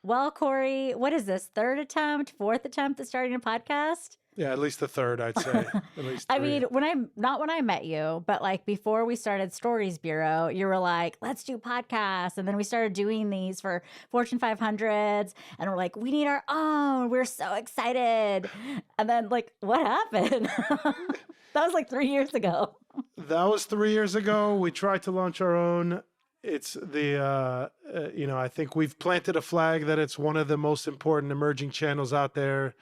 Well, Kory, what is this? Third attempt, fourth attempt at starting a podcast? Yeah, at least the third, I'd say. At least I three. mean, not when I met you, but like before we started Stories Bureau, you were like, let's do podcasts. And then we started doing these for Fortune 500s. And we're like, we need our own. We're so excited. And then, like, what happened? That was like 3 years ago. That was 3 years ago. We tried to launch our own. It's I think we've planted a flag that it's one of the most important emerging channels out there,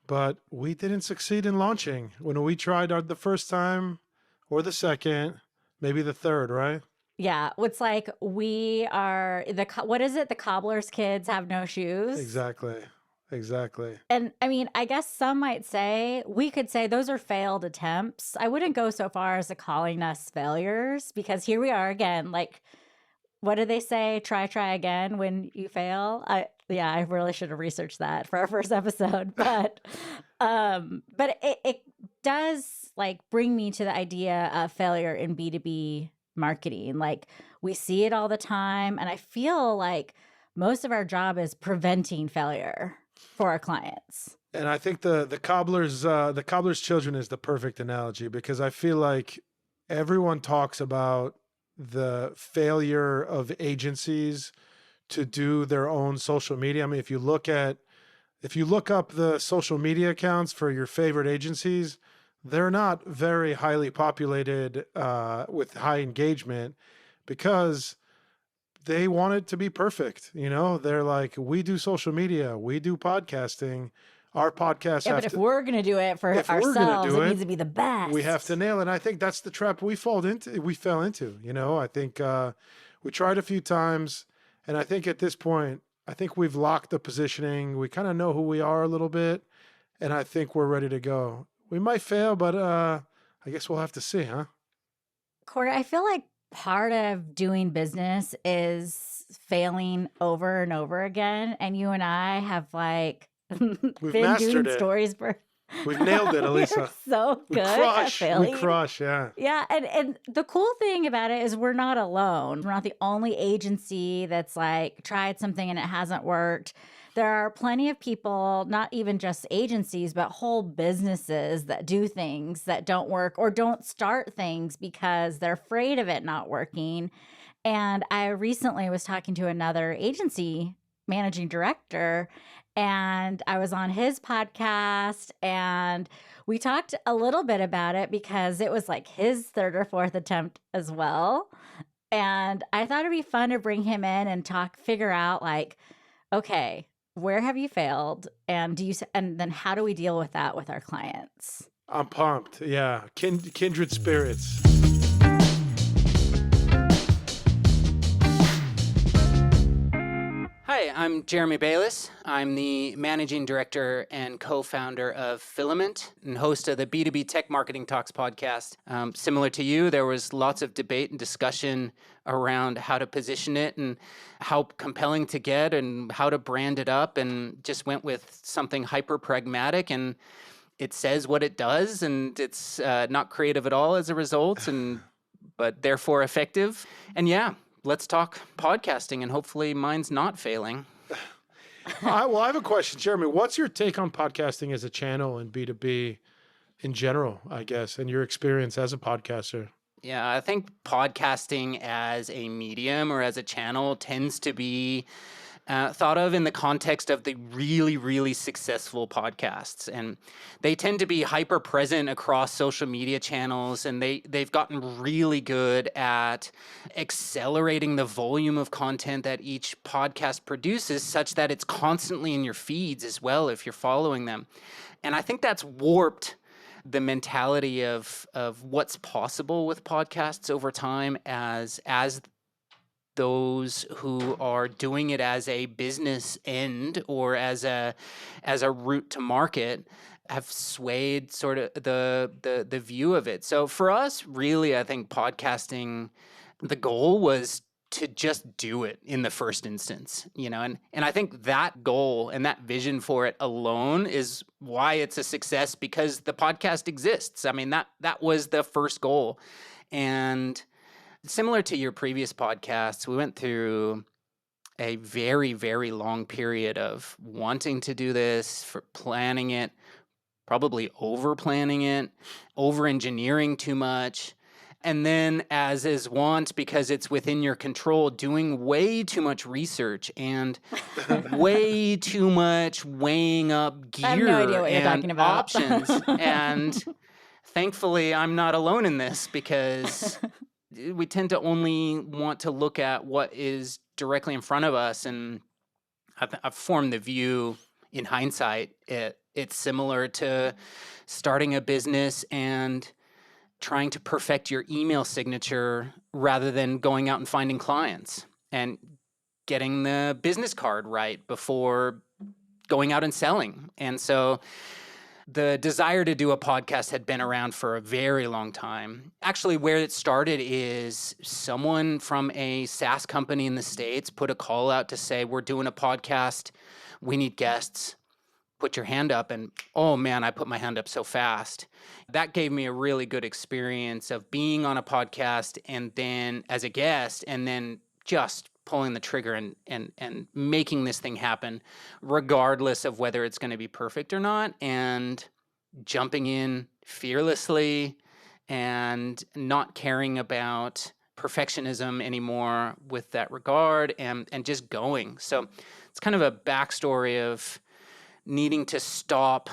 but we didn't succeed in launching. When we tried the first time or the second, maybe the third, right? Yeah. It's like we are what is it? The cobbler's kids have no shoes. Exactly. And I mean, I guess some might say, we could say those are failed attempts. I wouldn't go so far as to calling us failures because here we are again. Like, what do they say? Try again when you fail. I really should have researched that for our first episode. But it does like bring me to the idea of failure in B2B marketing. Like we see it all the time. And I feel like most of our job is preventing failure for our clients. And I think the cobbler's children is the perfect analogy because I feel like everyone talks about the failure of agencies to do their own social media. I mean, if you look up the social media accounts for your favorite agencies, they're not very highly populated with high engagement because they want it to be perfect. You know, they're like, we do social media, we do podcasting. Our podcast. Yeah, but if we're going to do it for ourselves, it needs to be the best. We have to nail it. And I think that's the trap we fell into. You know, I think we tried a few times, and I think at this point, I think we've locked the positioning. We kind of know who we are a little bit, and I think we're ready to go. We might fail, but I guess we'll have to see, huh? Kory, I feel like part of doing business is failing over and over again, and you and I have like We've been mastered doing it. stories for. We've nailed it, Alisa. We're so good at failing. We crush, yeah. Yeah, and the cool thing about it is we're not alone. We're not the only agency that's like tried something and it hasn't worked. There are plenty of people, not even just agencies, but whole businesses that do things that don't work or don't start things because they're afraid of it not working. And I recently was talking to another agency managing director, and I was on his podcast and we talked a little bit about it because it was like his third or fourth attempt as well. And I thought it'd be fun to bring him in and figure out like, okay, where have you failed? And then how do we deal with that with our clients? I'm pumped. Yeah. Kindred spirits. Hi, I'm Jeremy Balius. I'm the managing director and co-founder of Filament and host of the B2B Tech Marketing Talks podcast. Similar to you, there was lots of debate and discussion around how to position it and how compelling to get and how to brand it up, and just went with something hyper pragmatic, and it says what it does, and it's not creative at all as a result, but therefore effective. And yeah, let's talk podcasting, and hopefully mine's not failing. Well, I have a question, Jeremy. What's your take on podcasting as a channel and B2B in general, I guess, and your experience as a podcaster? Yeah, I think podcasting as a medium or as a channel tends to be thought of in the context of the really, really successful podcasts. And they tend to be hyper present across social media channels, and they've gotten really good at accelerating the volume of content that each podcast produces such that it's constantly in your feeds as well if you're following them. And I think that's warped the mentality of what's possible with podcasts over time as those who are doing it as a business end or as a route to market have swayed sort of the view of it. So for us, really, I think podcasting, the goal was to just do it in the first instance, you know, and I think that goal and that vision for it alone is why it's a success, because the podcast exists. I mean, that was the first goal. And similar to your previous podcasts, we went through a very, very long period of wanting to do this, for planning it, probably over planning it, over engineering too much. And then, as is wont, because it's within your control, doing way too much research and way too much weighing up I have no idea gear what you're and talking about. options. And thankfully, I'm not alone in this, because we tend to only want to look at what is directly in front of us. And I've formed the view in hindsight, it's similar to starting a business and trying to perfect your email signature rather than going out and finding clients and getting the business card right before going out and selling. And so the desire to do a podcast had been around for a very long time. Actually, where it started is someone from a SaaS company in the States put a call out to say, we're doing a podcast, we need guests, put your hand up. And oh man, I put my hand up so fast. That gave me a really good experience of being on a podcast and then as a guest, and then just pulling the trigger and making this thing happen, regardless of whether it's going to be perfect or not, and jumping in fearlessly and not caring about perfectionism anymore with that regard, and just going. So it's kind of a backstory of needing to stop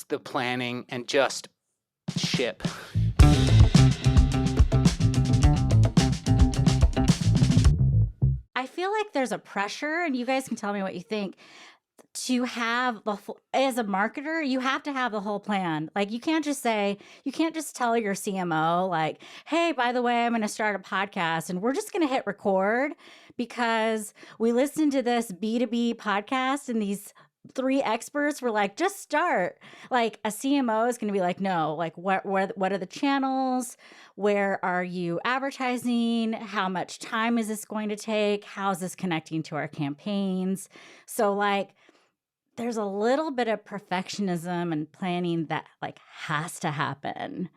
the planning and just ship. I feel like there's a pressure, and you guys can tell me what you think, to have the full, as a marketer, you have to have the whole plan. Like you can't just tell your CMO like, hey, by the way, I'm going to start a podcast and we're just going to hit record because we listened to this B2B podcast and these 3 experts were like, just start. Like a CMO is going to be like, no, like what are the channels? Where are you advertising? How much time is this going to take? How is this connecting to our campaigns? So like, there's a little bit of perfectionism and planning that like has to happen.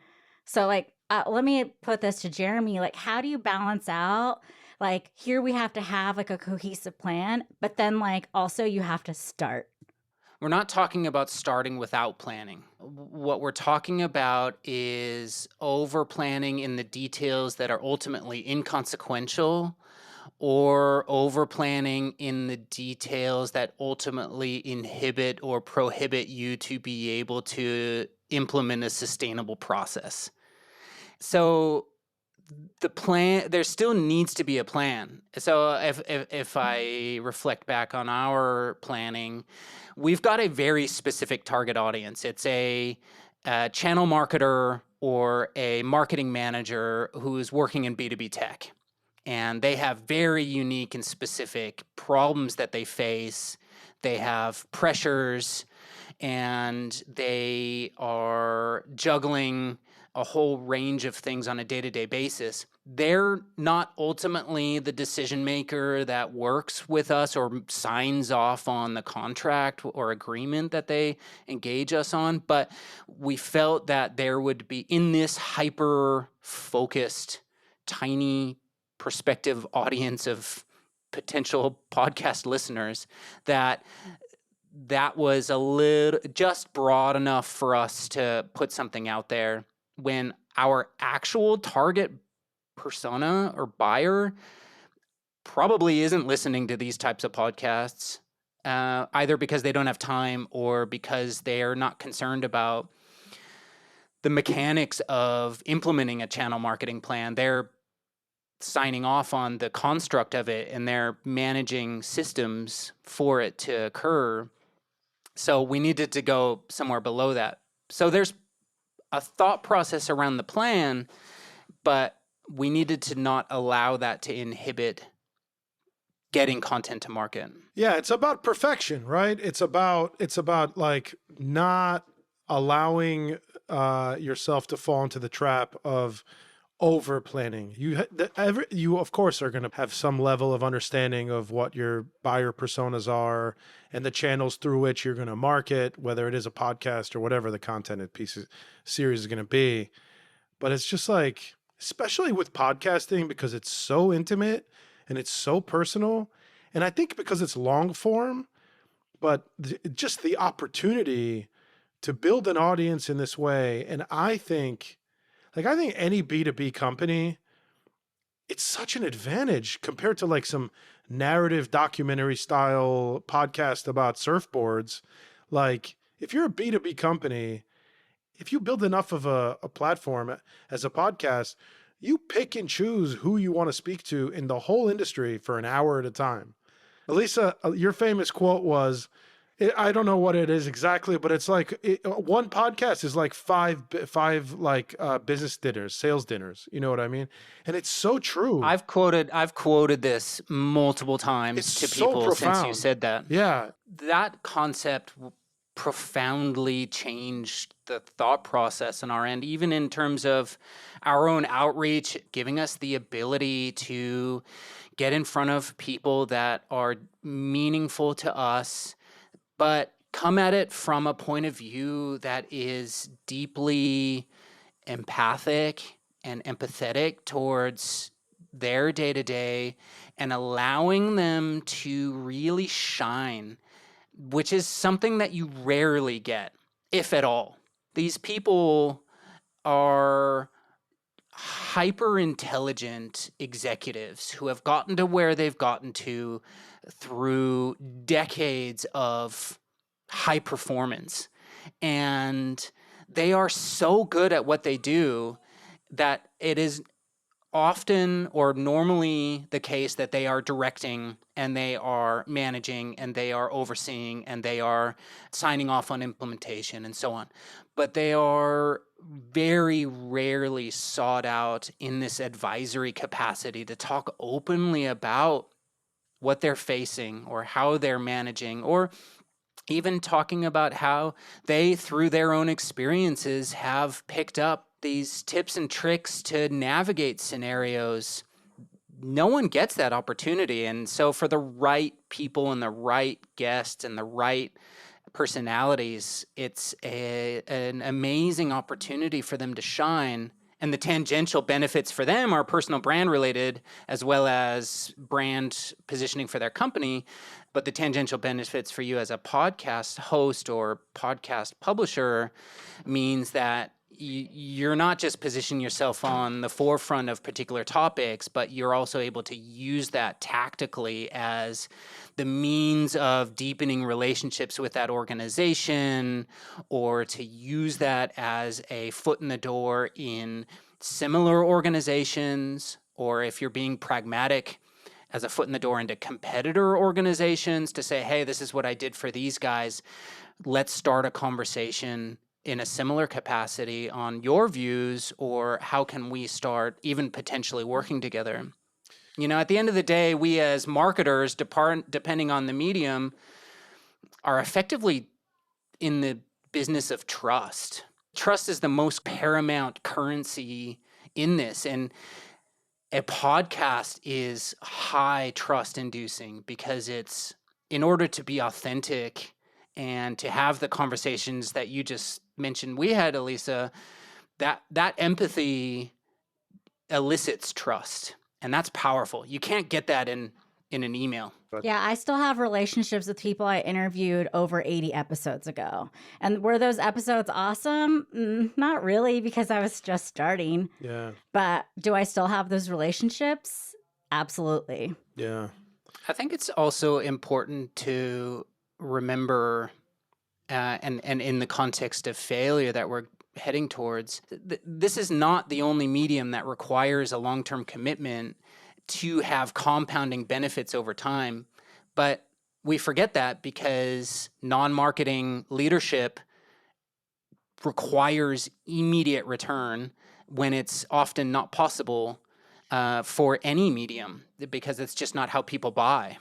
So like, let me put this to Jeremy. Like, how do you balance out? Like here we have to have like a cohesive plan, but then like also you have to start. We're not talking about starting without planning. What we're talking about is over planning in the details that are ultimately inconsequential, or over planning in the details that ultimately inhibit or prohibit you to be able to implement a sustainable process. So the plan, there still needs to be a plan. So if I reflect back on our planning, we've got a very specific target audience. It's a channel marketer or a marketing manager who's working in B2B tech. And they have very unique and specific problems that they face. They have pressures, and they are juggling a whole range of things on a day-to-day basis. They're not ultimately the decision maker that works with us or signs off on the contract or agreement that they engage us on, but we felt that there would be, in this hyper-focused, tiny prospective audience of potential podcast listeners, that was a little just broad enough for us to put something out there when our actual target persona or buyer probably isn't listening to these types of podcasts, either because they don't have time or because they're not concerned about the mechanics of implementing a channel marketing plan. They're signing off on the construct of it and they're managing systems for it to occur. So we needed to go somewhere below that. So there's a thought process around the plan, but we needed to not allow that to inhibit getting content to market. Yeah, it's about perfection, right? It's about like not allowing yourself to fall into the trap of over planning. You of course are going to have some level of understanding of what your buyer personas are and the channels through which you're going to market, whether it is a podcast or whatever the content series is going to be. But it's just like, especially with podcasting, because it's so intimate and it's so personal, And I think because it's long form, but just the opportunity to build an audience in this way. And I think any B2B company, it's such an advantage compared to like some narrative documentary style podcast about surfboards. Like if you're a B2B company, if you build enough of a platform as a podcast, you pick and choose who you want to speak to in the whole industry for an hour at a time. Alisa, your famous quote was, I don't know what it is exactly, but it's like one podcast is like five like business dinners, sales dinners. You know what I mean? And it's so true. I've quoted this multiple times It's to so people since you profound. said that. Yeah. That concept profoundly changed the thought process on our end, even in terms of our own outreach, giving us the ability to get in front of people that are meaningful to us, but come at it from a point of view that is deeply empathic and empathetic towards their day-to-day and allowing them to really shine, which is something that you rarely get, if at all. These people are hyper intelligent executives who have gotten to where they've gotten to through decades of high performance. And they are so good at what they do that it is often or normally the case that they are directing and they are managing and they are overseeing and they are signing off on implementation and so on. But they are very rarely sought out in this advisory capacity to talk openly about what they're facing or how they're managing, or even talking about how they, through their own experiences, have picked up these tips and tricks to navigate scenarios. No one gets that opportunity. And so for the right people and the right guests and the right personalities, it's an amazing opportunity for them to shine. And the tangential benefits for them are personal brand related as well as brand positioning for their company. But the tangential benefits for you as a podcast host or podcast publisher means that you're not just positioning yourself on the forefront of particular topics, but you're also able to use that tactically as the means of deepening relationships with that organization, or to use that as a foot in the door in similar organizations, or if you're being pragmatic, as a foot in the door into competitor organizations to say, hey, this is what I did for these guys. Let's start a conversation in a similar capacity on your views, or how can we start even potentially working together? You know, at the end of the day, we as marketers, depending on the medium, are effectively in the business of trust. Trust is the most paramount currency in this. And a podcast is high trust inducing because it's, in order to be authentic and to have the conversations that you just mentioned we had, Alisa, that empathy elicits trust. And that's powerful. You can't get that in an email. Yeah, I still have relationships with people I interviewed over 80 episodes ago. And were those episodes awesome? Not really, because I was just starting. Yeah. But do I still have those relationships? Absolutely. Yeah. I think it's also important to remember, and in the context of failure that we're heading towards, this is not the only medium that requires a long-term commitment to have compounding benefits over time. But we forget that because non-marketing leadership requires immediate return when it's often not possible for any medium, because it's just not how people buy.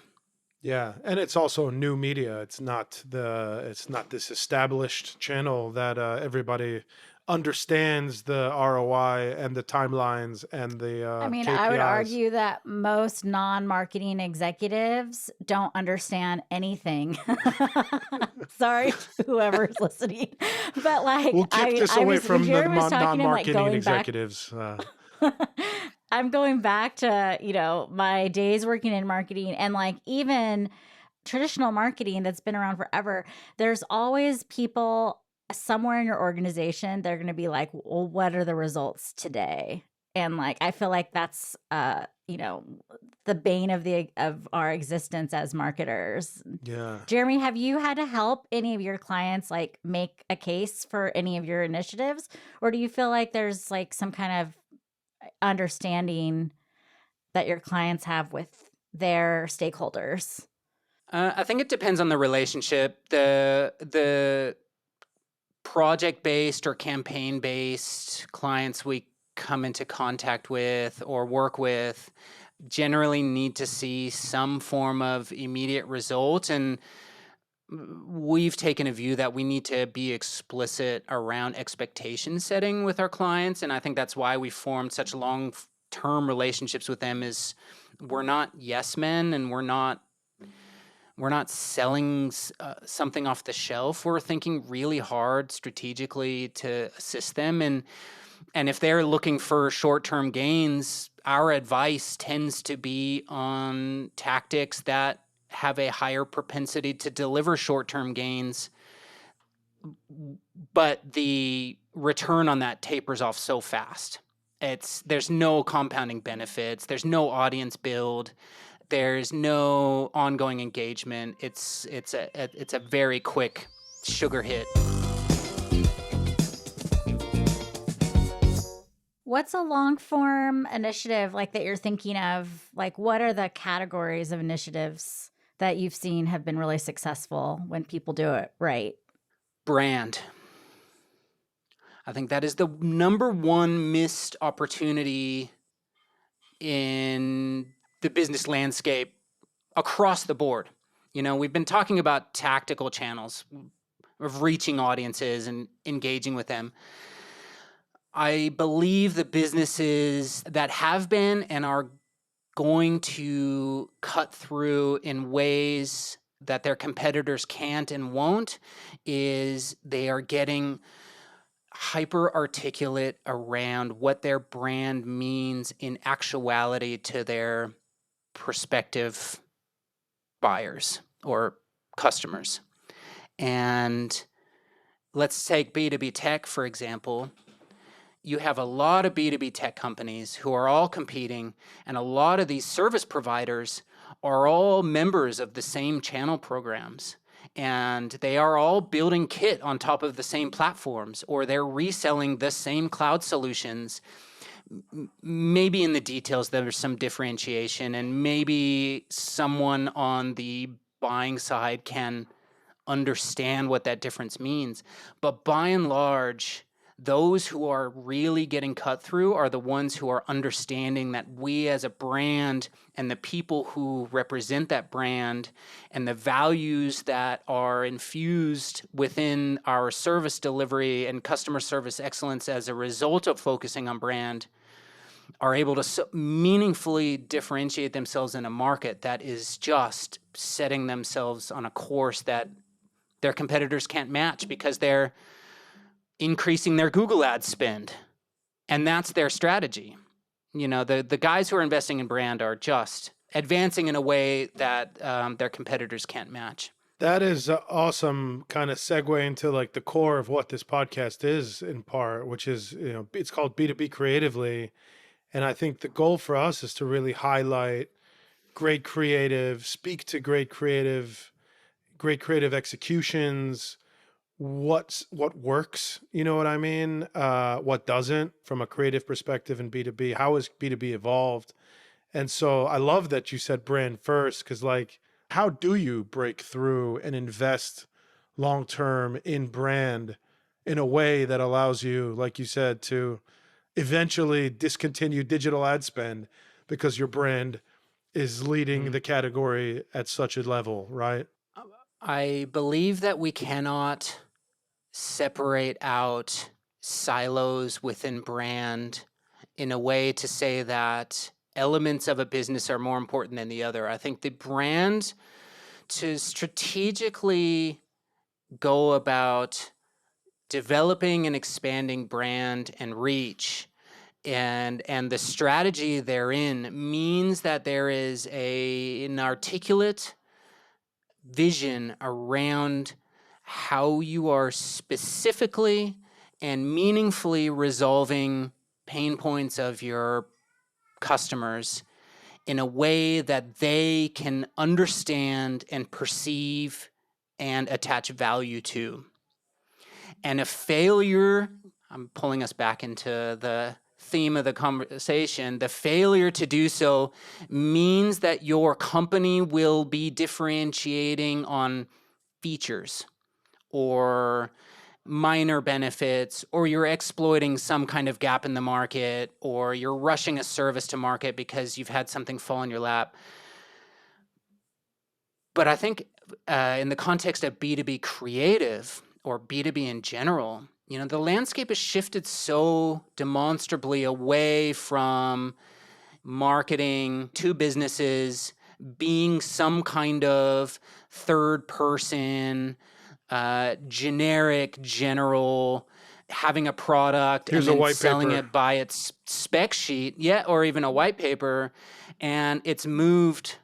Yeah, and it's also new media. It's not this established channel that everybody understands the ROI and the timelines and the I mean, KPIs. I would argue that most non-marketing executives don't understand anything. Sorry, whoever's listening. But like, We'll keep this away from the Jeremy was talking non-marketing going back- executives. I'm going back to, my days working in marketing and like even traditional marketing that's been around forever. There's always people somewhere in your organization, they're going to be like, well, what are the results today? And like, I feel like that's, the bane of our existence as marketers. Yeah. Jeremy, have you had to help any of your clients like make a case for any of your initiatives? Or do you feel like there's like some kind of understanding that your clients have with their stakeholders? I think it depends on the relationship. The project-based or campaign-based clients we come into contact with or work with generally need to see some form of immediate result, and we've taken a view that we need to be explicit around expectation setting with our clients, and I think that's why we formed such long-term relationships with them. Is we're not yes men, and we're not selling something off the shelf. We're thinking really hard strategically to assist them, and if they're looking for short-term gains, our advice tends to be on tactics that have a higher propensity to deliver short-term gains, but the return on that tapers off so fast. There's no compounding benefits, there's no audience build, there's no ongoing engagement. It's a very quick sugar hit. What's a long form initiative like that you're thinking of? Like, what are the categories of initiatives that you've seen have been really successful when people do it right? Brand. I think that is the number one missed opportunity in the business landscape across the board. We've been talking about tactical channels of reaching audiences and engaging with them. I believe the businesses that have been and are going to cut through in ways that their competitors can't and won't is they are getting hyper articulate around what their brand means in actuality to their prospective buyers or customers. And let's take B2B tech, for example. You have a lot of B2B tech companies who are all competing, and a lot of these service providers are all members of the same channel programs. And they are all building kit on top of the same platforms, or they're reselling the same cloud solutions. Maybe in the details there's some differentiation, and maybe someone on the buying side can understand what that difference means. But by and large, those who are really getting cut through are the ones who are understanding that we as a brand and the people who represent that brand and the values that are infused within our service delivery and customer service excellence as a result of focusing on brand are able to meaningfully differentiate themselves in a market that is just setting themselves on a course that their competitors can't match because they're increasing their Google ad spend. And that's their strategy. The guys who are investing in brand are just advancing in a way that their competitors can't match. That is awesome kind of segue into like the core of what this podcast is in part, which is, it's called B2B Creatively. And I think the goal for us is to really highlight great creative, speak to great creative executions, what works, you know what I mean? What doesn't from a creative perspective in B2B, how has B2B evolved? And so I love that you said brand first, because like, how do you break through and invest long-term in brand in a way that allows you, like you said, to eventually discontinue digital ad spend because your brand is leading the category at such a level, right? I believe that we cannot separate out silos within brand in a way to say that elements of a business are more important than the other. I think the brand, to strategically go about developing and expanding brand and reach, And the strategy therein means that there is an articulate vision around how you are specifically and meaningfully resolving pain points of your customers in a way that they can understand and perceive and attach value to. And a failure, I'm pulling us back into the theme of the conversation, the failure to do so means that your company will be differentiating on features or minor benefits, or you're exploiting some kind of gap in the market, or you're rushing a service to market because you've had something fall in your lap. But I think in the context of B2B creative or B2B in general, the landscape has shifted so demonstrably away from marketing to businesses being some kind of third person, generic, general, having a product Here's and a then white selling paper. it by its spec sheet, or even a white paper, and it's moved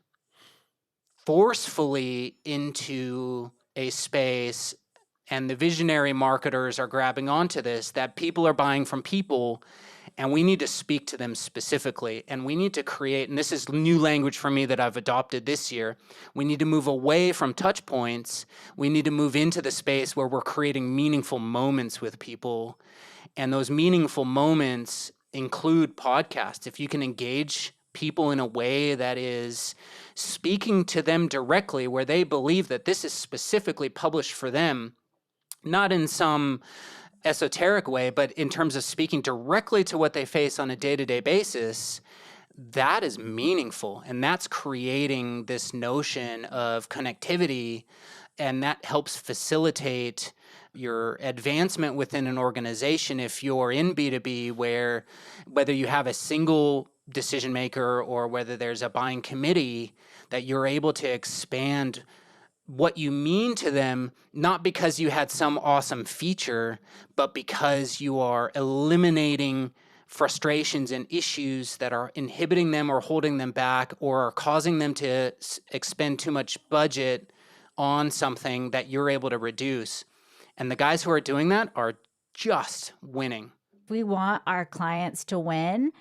forcefully into a space, and the visionary marketers are grabbing onto this, that people are buying from people, and we need to speak to them specifically, and we need to create, and this is new language for me that I've adopted this year, we need to move away from touch points. We need to move into the space where we're creating meaningful moments with people, and those meaningful moments include podcasts. If you can engage people in a way that is speaking to them directly, where they believe that this is specifically published for them, not in some esoteric way, but in terms of speaking directly to what they face on a day-to-day basis, that is meaningful. And that's creating this notion of connectivity, and that helps facilitate your advancement within an organization if you're in B2B, where whether you have a single decision maker or whether there's a buying committee, that you're able to expand what you mean to them, not because you had some awesome feature, but because you are eliminating frustrations and issues that are inhibiting them or holding them back or are causing them to expend too much budget on something that you're able to reduce. And the guys who are doing that are just winning. We want our clients to win.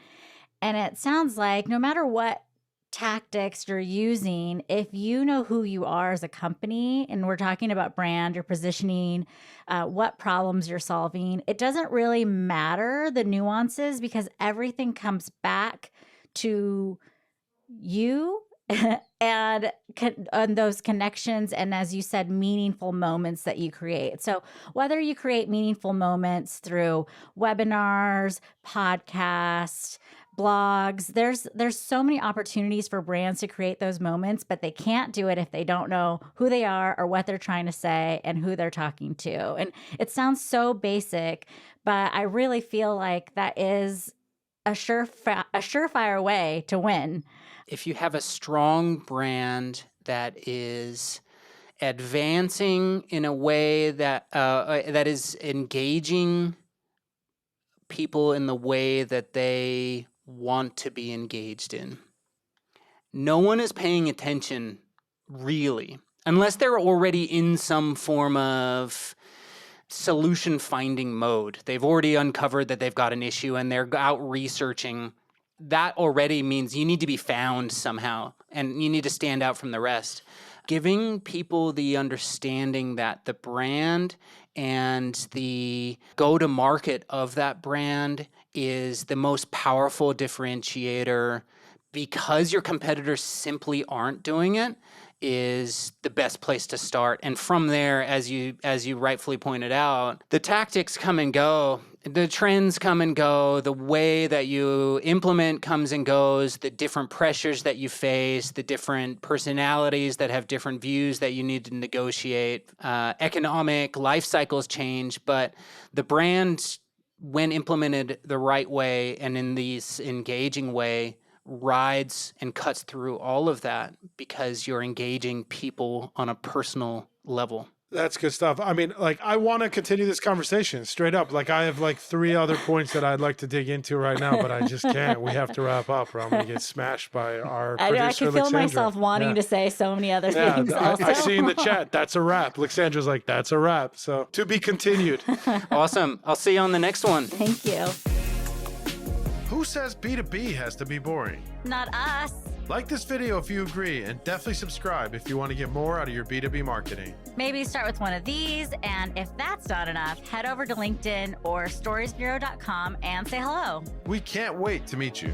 And it sounds like no matter what tactics you're using, if you know who you are as a company, and we're talking about brand or positioning, what problems you're solving, it doesn't really matter the nuances, because everything comes back to you and those connections, and as you said, meaningful moments that you create. So whether you create meaningful moments through webinars, podcasts, blogs, there's so many opportunities for brands to create those moments, but they can't do it if they don't know who they are or what they're trying to say and who they're talking to. And it sounds so basic, but I really feel like that is a surefire way to win. If you have a strong brand that is advancing in a way that that is engaging people in the way that they want to be engaged in, no one is paying attention, really, unless they're already in some form of solution finding mode. They've already uncovered that they've got an issue and they're out researching. That already means you need to be found somehow and you need to stand out from the rest. Giving people the understanding that the brand and the go-to-market of that brand is the most powerful differentiator, because your competitors simply aren't doing it, is the best place to start. And from there, as you rightfully pointed out, the tactics come and go, the trends come and go, the way that you implement comes and goes, the different pressures that you face, the different personalities that have different views that you need to negotiate, economic life cycles change, but the brand, when implemented the right way and in this engaging way, rides and cuts through all of that, because you're engaging people on a personal level. That's good stuff. I mean, like, I want to continue this conversation straight up. Like, I have like 3 other points that I'd like to dig into right now, but I just can't. We have to wrap up or I'm going to get smashed by our I producer, know, I can feel Lexandra. myself wanting to say so many other things also. I see in the chat, that's a wrap. Lexandra's like, that's a wrap. So to be continued. Awesome. I'll see you on the next one. Thank you. Who says B2B has to be boring? Not us. Like this video if you agree, and definitely subscribe if you want to get more out of your B2B marketing. Maybe start with one of these, and if that's not enough, head over to LinkedIn or storiesbureau.com and say hello. We can't wait to meet you.